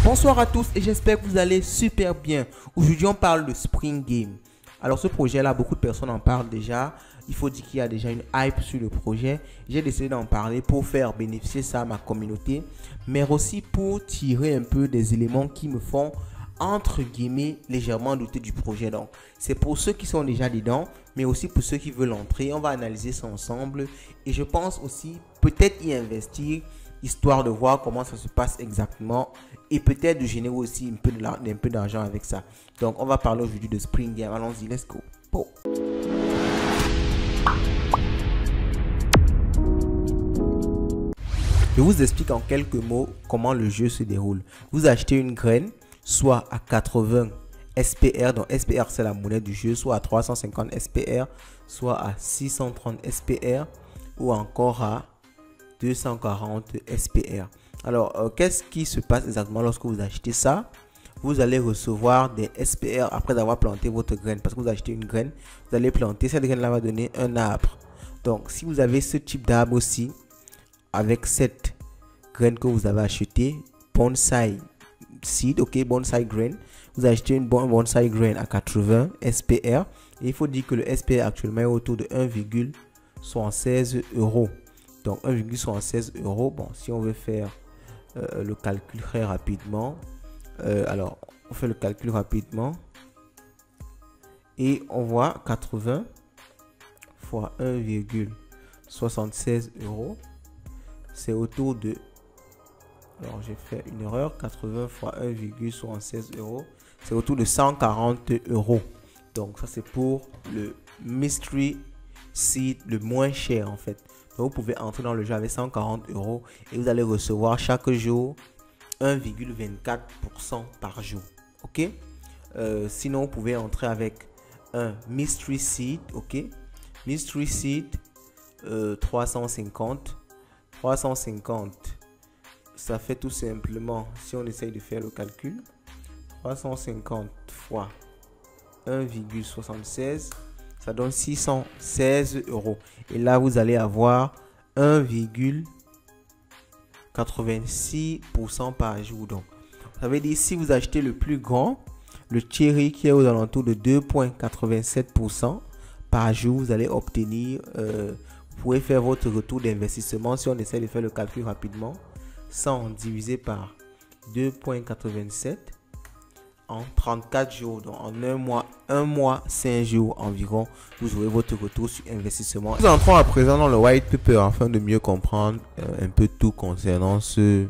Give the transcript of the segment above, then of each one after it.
Bonsoir à tous et j'espère que vous allez super bien. Aujourd'hui on parle de Spring Game. Alors ce projet là, beaucoup de personnes en parlent déjà. Il faut dire qu'il y a déjà une hype sur le projet. J'ai décidé d'en parler pour faire bénéficier ça à ma communauté, mais aussi pour tirer un peu des éléments qui me font entre guillemets légèrement douter du projet. Donc c'est pour ceux qui sont déjà dedans, mais aussi pour ceux qui veulent entrer. On va analyser ça ensemble et je pense aussi peut-être y investir, histoire de voir comment ça se passe exactement et peut-être de générer aussi un peu d'argent avec ça. Donc on va parler aujourd'hui de Spring Game. Allons-y, let's go. Bon. Je vous explique en quelques mots comment le jeu se déroule. Vous achetez une graine, soit à 80 SPR, donc SPR c'est la monnaie du jeu, soit à 350 SPR, soit à 630 SPR ou encore à 240 SPR. Alors, qu'est-ce qui se passe exactement lorsque vous achetez ça? Vous allez recevoir des SPR après avoir planté votre graine. Parce que vous achetez une graine, vous allez planter. Cette graine-là va donner un arbre. Donc, si vous avez ce type d'arbre aussi, avec cette graine que vous avez achetée, bonsai seed, ok, bonsai grain, vous achetez une bonsai grain à 80 SPR. Et il faut dire que le SPR actuellement est autour de 1,76 euros. Donc 1,76 euros. Bon, si on veut faire le calcul très rapidement, alors on fait le calcul rapidement et on voit 80 fois 1,76 euros, c'est autour de, alors j'ai fait une erreur, 80 fois 1,76 euros, c'est autour de 140 euros. Donc ça c'est pour le Mystery Seed le moins cher en fait. Donc vous pouvez entrer dans le jeu avec 140 euros et vous allez recevoir chaque jour 1,24% par jour. Ok. Sinon vous pouvez entrer avec un Mystery Seed. Ok. Mystery Seed 350. Ça fait tout simplement, si on essaye de faire le calcul, 350 fois 1,76, ça donne 616 euros. Et là, vous allez avoir 1,86% par jour. Donc, ça veut dire si vous achetez le plus grand, le Cherry qui est aux alentours de 2,87% par jour, vous allez obtenir, vous pouvez faire votre retour d'investissement. Si on essaie de faire le calcul rapidement, 100 divisé par 2,87 en 34 jours, donc en un mois 5 jours environ, vous aurez votre retour sur investissement. Nous entrons à présent dans le white paper afin de mieux comprendre un peu tout concernant ce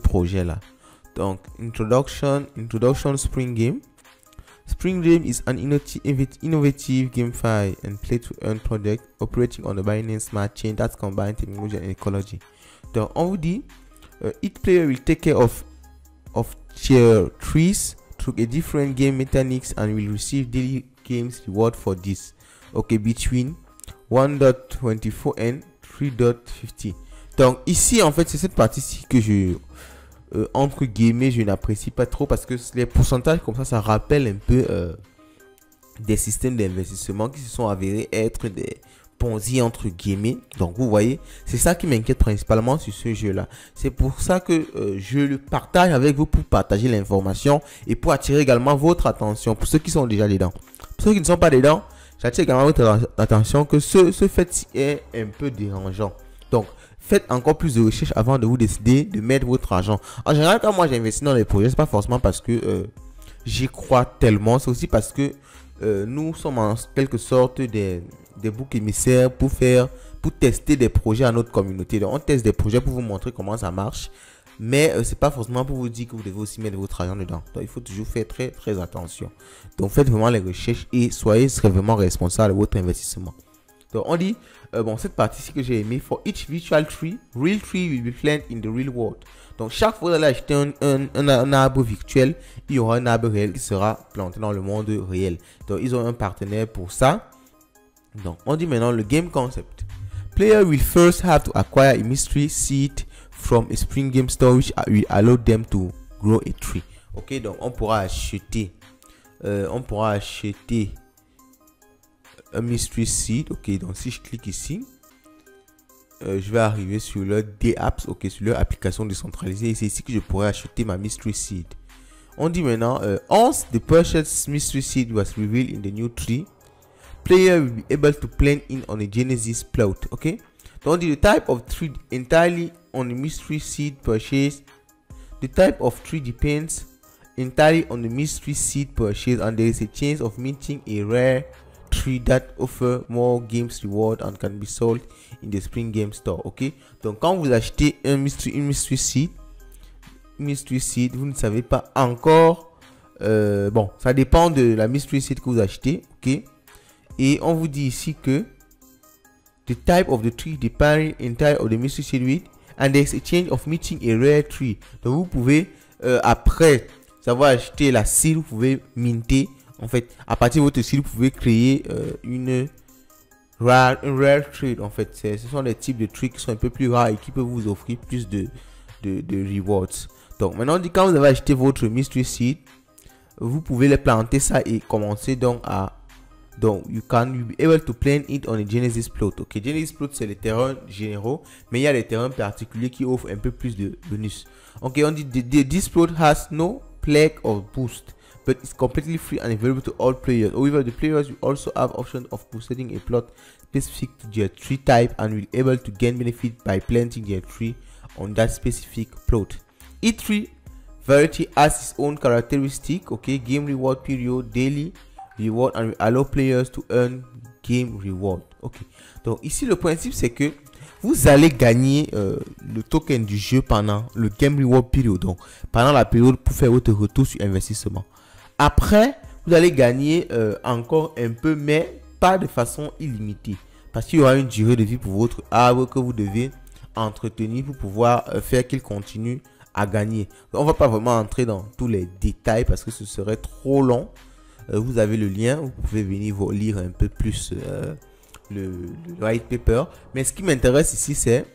projet là. Donc introduction Spring Game. Spring Game is an innovative GameFi and play to earn product operating on the Binance Smart Chain that combines technology and ecology. Donc on vous dit each player will take care of tier trees through a different game mechanics and will receive daily games reward for this. Okay, between 1.24 and 3.50. Donc ici en fait c'est cette partie-ci que je entre guillemets je n'apprécie pas trop, parce que les pourcentages comme ça rappelle un peu des systèmes d'investissement qui se sont avérés être des Ponzi entre guillemets. Donc vous voyez, c'est ça qui m'inquiète principalement sur ce jeu là. C'est pour ça que je le partage avec vous, pour partager l'information et pour attirer également votre attention pour ceux qui sont déjà dedans. Pour ceux qui ne sont pas dedans, j'attire également votre attention que ce fait est un peu dérangeant. Donc faites encore plus de recherches avant de vous décider de mettre votre argent. En général, quand moi j'investis dans les projets, c'est pas forcément parce que j'y crois tellement, c'est aussi parce que nous sommes en quelque sorte des boucs émissaires pour tester des projets à notre communauté. Donc on teste des projets pour vous montrer comment ça marche, mais c'est pas forcément pour vous dire que vous devez aussi mettre votre argent dedans. Donc il faut toujours faire très attention. Donc faites vraiment les recherches et soyez vraiment responsable de votre investissement. Donc on dit bon, cette partie-ci que j'ai aimé, for each virtual tree, real tree will be planted in the real world. Donc chaque fois que vous allez acheter un arbre virtuel, il y aura un arbre réel qui sera planté dans le monde réel. Donc ils ont un partenaire pour ça. Donc on dit maintenant le game concept. Player will first have to acquire a mystery seed from a Spring Game store which will allow them to grow a tree. Ok, donc on pourra acheter un mystery seed. Ok, donc si je clique ici, je vais arriver sur leur D-Apps, ok, sur leur application décentralisée. Et c'est ici que je pourrais acheter ma Mystery Seed. On dit maintenant, once the purchased Mystery Seed was revealed in the new tree, player will be able to plan in on a Genesis plot, ok. Donc, the type of tree entirely on the Mystery Seed purchase. The type of tree depends entirely on the Mystery Seed purchase, and there is a chance of minting a rare tree that offer more games reward and can be sold in the Spring Game Store, ok. Donc, quand vous achetez une Mystery Seed, vous ne savez pas encore. Bon, ça dépend de la Mystery Seed que vous achetez, ok. Et on vous dit ici que the type of the tree depends entirely on the Mystery Seed with, and there is a chance of meeting a rare tree. Donc, vous pouvez après savoir acheter la seed, vous pouvez minter. En fait, à partir de votre seed, vous pouvez créer une rare trade. En fait, ce sont des types de trucs qui sont un peu plus rares et qui peuvent vous offrir plus de rewards. Donc, maintenant, on dit quand vous avez acheté votre Mystery Seed, vous pouvez les planter ça et commencer donc à. Donc, you be able to plant it on a Genesis plot. Ok, Genesis plot, c'est les terrains généraux, mais il y a des terrains particuliers qui offrent un peu plus de bonus. Ok, on dit this plot has no plague or boost, but it's completely free and available to all players. However, the players will also have option of boosting a plot specific to their tree type and will be able to gain benefit by planting their tree on that specific plot. Each tree variety has its own characteristic. Okay, game reward period, daily reward, and allow players to earn game reward. Ok, donc ici le principe c'est que vous allez gagner le token du jeu pendant le game reward period, donc pendant la période pour faire votre retour sur investissement. Après, vous allez gagner encore un peu, mais pas de façon illimitée, parce qu'il y aura une durée de vie pour votre arbre que vous devez entretenir pour pouvoir faire qu'il continue à gagner. Donc, on va pas vraiment entrer dans tous les détails parce que ce serait trop long. Vous avez le lien, vous pouvez venir lire un peu plus le white paper. Mais ce qui m'intéresse ici, c'est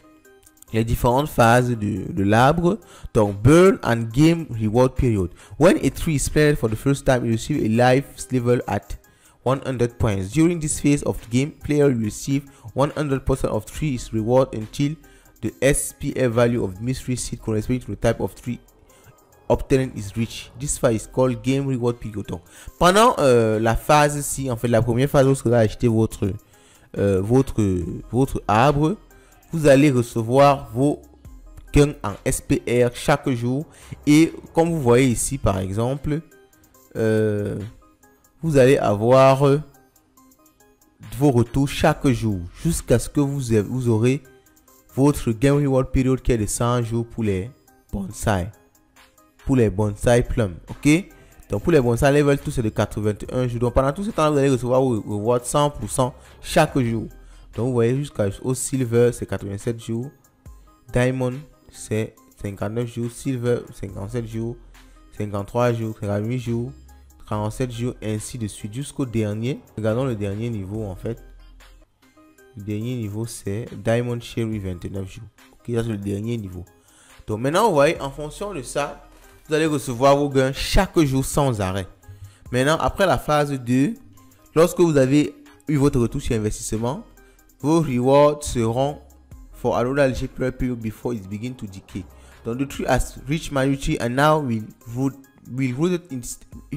les différentes phases de l'arbre. Donc, burn and game reward period. When a tree is planted for the first time, you receive a life level at 100 points. During this phase of the game, player will receive 100% of tree's reward until the SPF value of the Mystery Seed corresponding to the type of tree obtained is reached. This phase is called game reward period. Donc, pendant la phase ci, en fait, la première phase où vous allez acheter votre arbre, vous allez recevoir vos gains en SPR chaque jour. Et comme vous voyez ici, par exemple, vous allez avoir vos retours chaque jour jusqu'à ce que vous aurez votre game reward period qui est de 100 jours pour les bonsaïs. Pour les bonsaïs plums, ok. Donc pour les bonsaïs level 2 c'est de 81 jours. Donc pendant tout ce temps vous allez recevoir vos rewards 100% chaque jour. Donc vous voyez jusqu'au silver c'est 87 jours, diamond c'est 59 jours, silver 57 jours, 53 jours, 48 jours, 47 jours, ainsi de suite jusqu'au dernier. Regardons le dernier niveau en fait. Le dernier niveau c'est diamond cherry 29 jours. Ok, ça c'est le dernier niveau. Donc maintenant vous voyez en fonction de ça, vous allez recevoir vos gains chaque jour sans arrêt. Maintenant, après la phase 2, lorsque vous avez eu votre retour sur investissement, vos rewards seront for another legendary period before it begins to decay. Donc, the tree has reached maturity and now will root in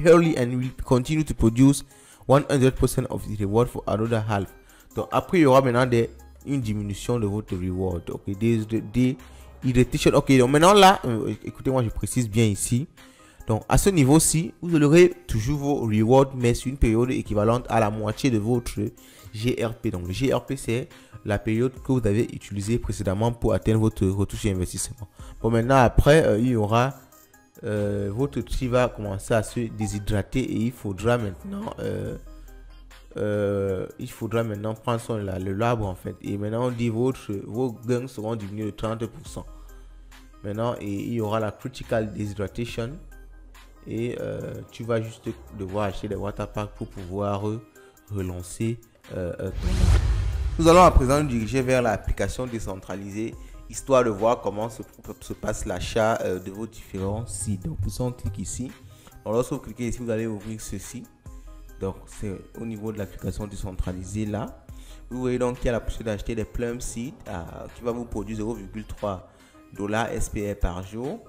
early and will continue to produce 100% of the reward for another half. Donc, après, il y aura maintenant une diminution de votre reward. Ok, ok, donc maintenant là, écoutez, moi je précise bien ici. Donc à ce niveau-ci, vous aurez toujours vos rewards, mais sur une période équivalente à la moitié de votre GRP. Donc le GRP, c'est la période que vous avez utilisée précédemment pour atteindre votre retour sur investissement. Bon, maintenant après, il y aura votre tree va commencer à se déshydrater et il faudra maintenant prendre soin de l'arbre en fait. Et maintenant on dit vos gains seront diminués de 30%. Maintenant il y aura la critical dehydration et tu vas juste devoir acheter des water packs pour pouvoir relancer Nous allons à présent nous diriger vers l'application décentralisée histoire de voir comment se passe l'achat de vos différents sites. Donc pour ça on clique ici. Donc, lorsque vous cliquez ici, vous allez ouvrir ceci. Donc c'est au niveau de l'application décentralisée là. Vous voyez donc qu'il y a la possibilité d'acheter des Plum Seed qui va vous produire 0,3 $ SPR par jour.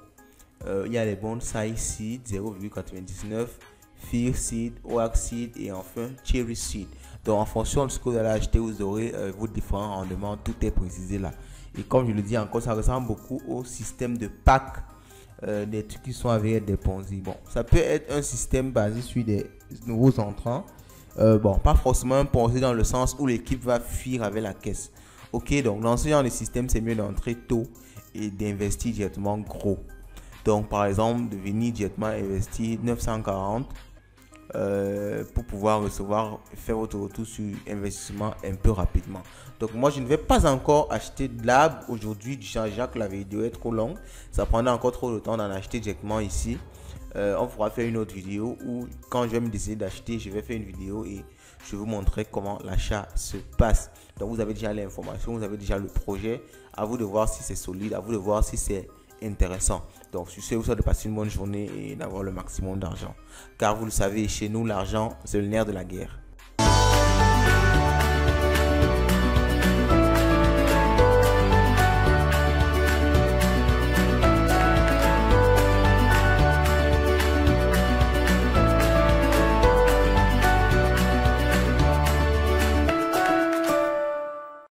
Il y a les Bonsai Seed 0,99, Fear Seed, Oak Seed et enfin Cherry Seed. Donc en fonction de ce que vous allez acheter, vous aurez vos différents rendements. Tout est précisé là. Et comme je le dis encore, ça ressemble beaucoup au système de pack des trucs qui sont avec des Ponzi. Bon, ça peut être un système basé sur des nouveaux entrants. Bon, pas forcément un Ponzi dans le sens où l'équipe va fuir avec la caisse. Ok, donc dans ce genre de système, c'est mieux d'entrer tôt et d'investir directement gros. Donc par exemple, de venir directement investir 940 pour pouvoir faire votre retour sur investissement un peu rapidement. Donc moi je ne vais pas encore acheter de l'arbre aujourd'hui, du Jean-Jacques, la vidéo est trop longue, ça prendra encore trop de temps d'en acheter directement ici. On pourra faire une autre vidéo où quand je vais me décider d'acheter, je vais faire une vidéo et je vais vous montrer comment l'achat se passe. Donc vous avez déjà l'information, vous avez déjà le projet, à vous de voir si c'est solide, à vous de voir si c'est intéressant. Donc sur ce, vous souhaite de passer une bonne journée et d'avoir le maximum d'argent. Car vous le savez, chez nous, l'argent, c'est le nerf de la guerre.